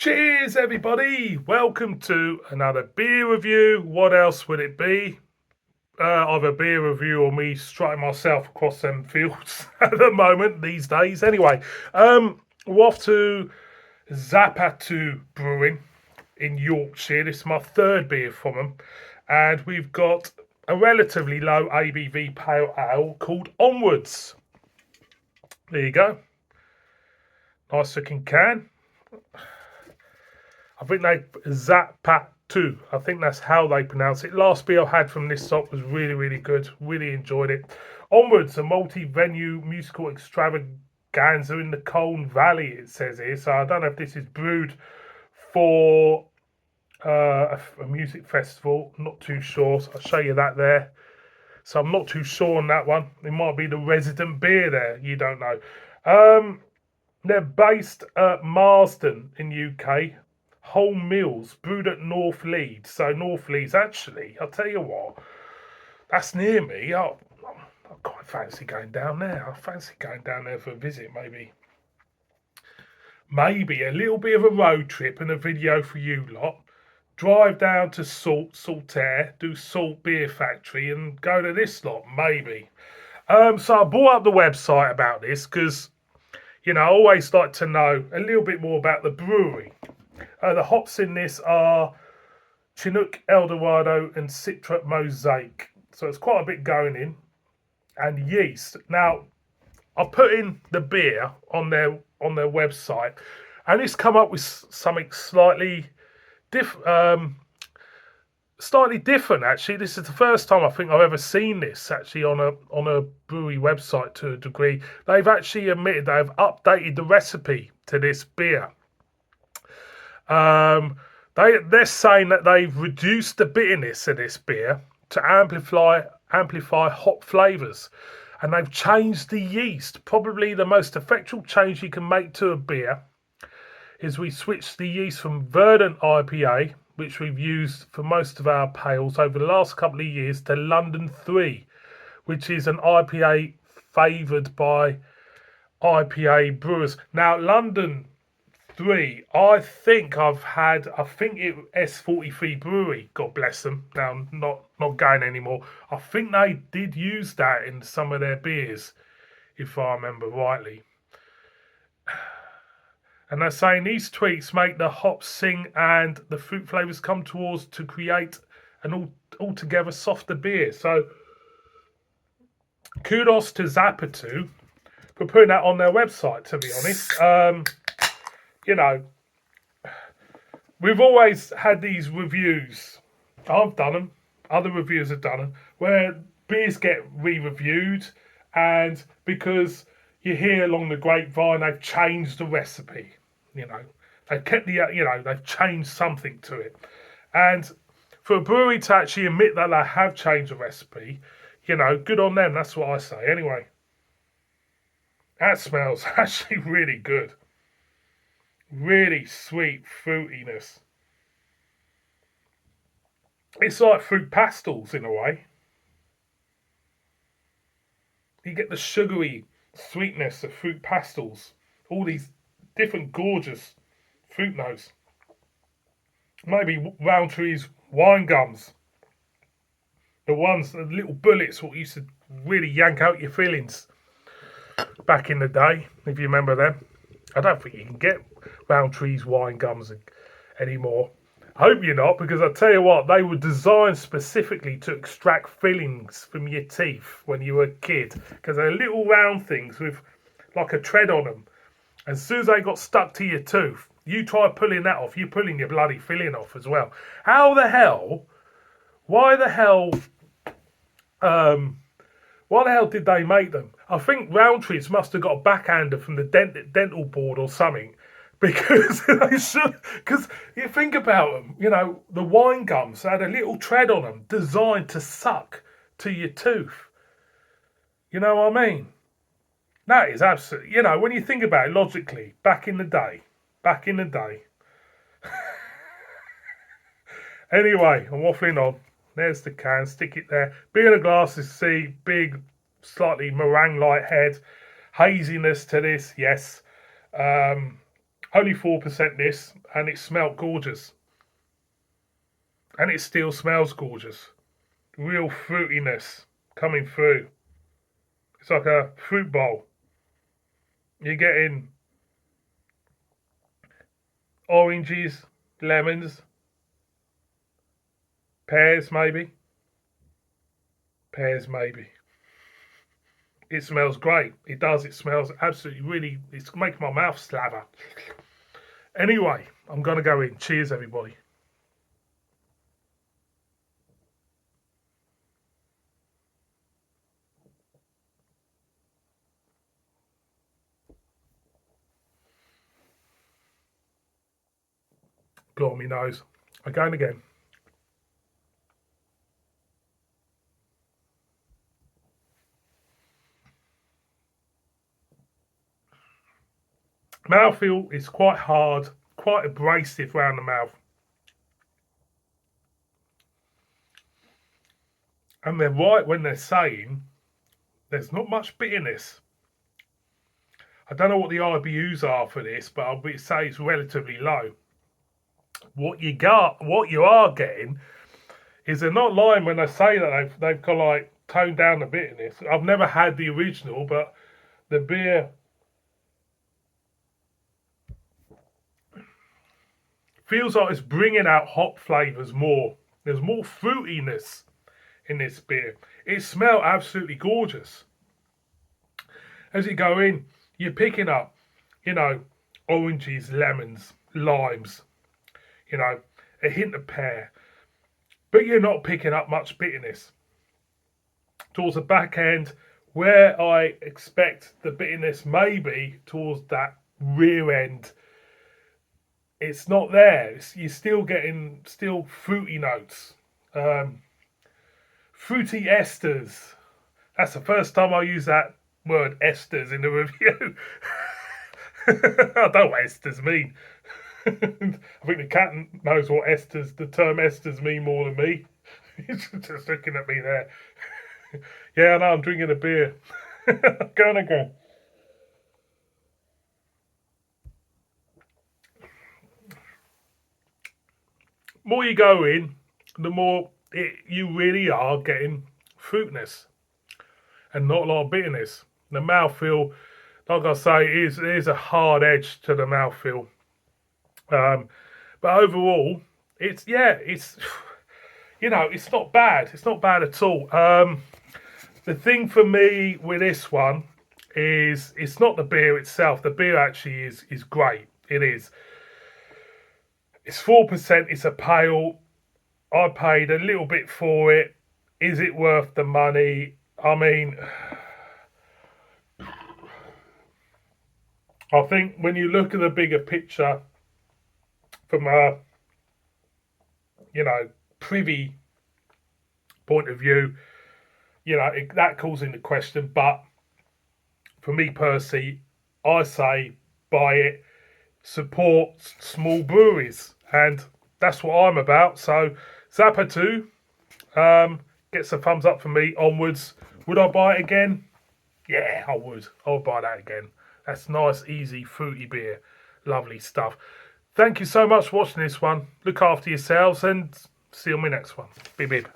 Cheers, everybody. Welcome to another beer review. What else would it be? Either a beer review or me strutting myself across them fields at the moment, these days. Anyway, we're off to Zapato Brewing in Yorkshire. This is my third beer from them. And we've got a relatively low ABV pale ale called Onwards. There you go. Nice looking can. I think they Zapato. I think that's how they pronounce it. Last beer I had from this shop was really, really good. Really enjoyed it. Onwards, a multi-venue musical extravaganza in the Colne Valley, it says here. So I don't know if this is brewed for a music festival. Not too sure. So I'll show you that there. So I'm not too sure on that one. It might be the resident beer there. You don't know. They're based at Marsden in UK. Whole Mills, brewed at North Leeds. So North Leeds, actually, I'll tell you what, that's near me. I quite fancy going down there. I fancy going down there for a visit, maybe. Maybe a little bit of a road trip and a video for you lot. Drive down to Saltaire, do Salt Beer Factory, and go to this lot, maybe. So I brought up the website about this because, I always like to know a little bit more about the brewery. The hops in this are Chinook, Eldorado, and Citra Mosaic. So it's quite a bit going in. And yeast. Now, I put in the beer on their website, and it's come up with something slightly different. Actually. This is the first time I think I've ever seen this actually on a brewery website to a degree. They've actually admitted they've updated the recipe to this beer. They're saying that they've reduced the bitterness of this beer to amplify hop flavours, and they've changed the yeast. Probably the most effectual change you can make to a beer is we switched the yeast from Verdant IPA, which we've used for most of our pales over the last couple of years, to London 3, which is an IPA favoured by IPA brewers. Now, London 3, I think it S43 Brewery, God bless them, now not going anymore. I think they did use that in some of their beers, if I remember rightly. And they're saying these tweaks make the hops sing and the fruit flavours come towards to create an altogether softer beer. So kudos to Zapato for putting that on their website, to be honest. We've always had these reviews. I've done them. Other reviewers have done them, where beers get re-reviewed, and because you hear along the grapevine they've changed the recipe. They've kept they've changed something to it, and for a brewery to actually admit that they have changed the recipe, good on them. That's what I say. Anyway, that smells actually really good. Really sweet fruitiness. It's like fruit pastels in a way. You get the sugary sweetness of fruit pastels. All these different gorgeous fruit notes. Maybe Roundtree's wine gums. The little bullets what used to really yank out your fillings back in the day, if you remember them. I don't think you can get Roundtree's wine gums anymore. I hope you're not, because I tell you what, they were designed specifically to extract fillings from your teeth when you were a kid, because they're little round things with like a tread on them. As soon as they got stuck to your tooth, you try pulling that off, you're pulling your bloody filling off as well. Why the hell did they make them? I think Roundtree's must have got a backhander from the dental board or something, because because you think about them, the wine gums had a little tread on them designed to suck to your tooth. You know what I mean? That is absolutely, when you think about it logically, back in the day. Anyway, I'm waffling on. There's the can, stick it there. Beer in a glass is big, slightly meringue-like head. Haziness to this, yes. Only 4% this, and it smelled gorgeous. And it still smells gorgeous. Real fruitiness coming through. It's like a fruit bowl. You're getting oranges, lemons, pears maybe. Pears maybe. It smells great. It does. It smells absolutely really. It's making my mouth slaver. Anyway, I'm going to go in. Cheers, everybody. Blow on my nose. Again, again. Mouthfeel is quite hard, quite abrasive around the mouth. And they're right when they're saying there's not much bitterness. I don't know what the IBUs are for this, but I'll say it's relatively low. What you are getting is they're not lying when they say that they've got like toned down the bitterness. I've never had the original, but the beer feels like it's bringing out hop flavours more. There's more fruitiness in this beer. It smells absolutely gorgeous. As you go in, you're picking up, oranges, lemons, limes, a hint of pear. But you're not picking up much bitterness. Towards the back end, where I expect the bitterness maybe towards that rear end, it's not there. You're still getting fruity notes. Fruity esters. That's the first time I use that word esters in the review. I don't know what esters mean. I think the cat knows what the term esters mean more than me. He's just looking at me there. Yeah, I know, I'm drinking a beer. Go. More you go in, the more you really are getting fruitness and not a lot of bitterness. The mouthfeel, like I say, is a hard edge to the mouthfeel. But overall, it's it's not bad. It's not bad at all. The thing for me with this one is it's not the beer itself. The beer actually is great. It is. It's 4%. It's a pale. I paid a little bit for it. Is it worth the money? I mean, I think when you look at the bigger picture from a privy point of view, that calls into question. But for me personally, I say buy it, support small breweries, and that's what I'm about. So Zapato gets a thumbs up for me. Onwards. Would I buy it again? Yeah, I would. I would buy that again. That's nice, easy, fruity beer. Lovely stuff. Thank you so much for watching this one. Look after yourselves and see you on my next one. Bib bib.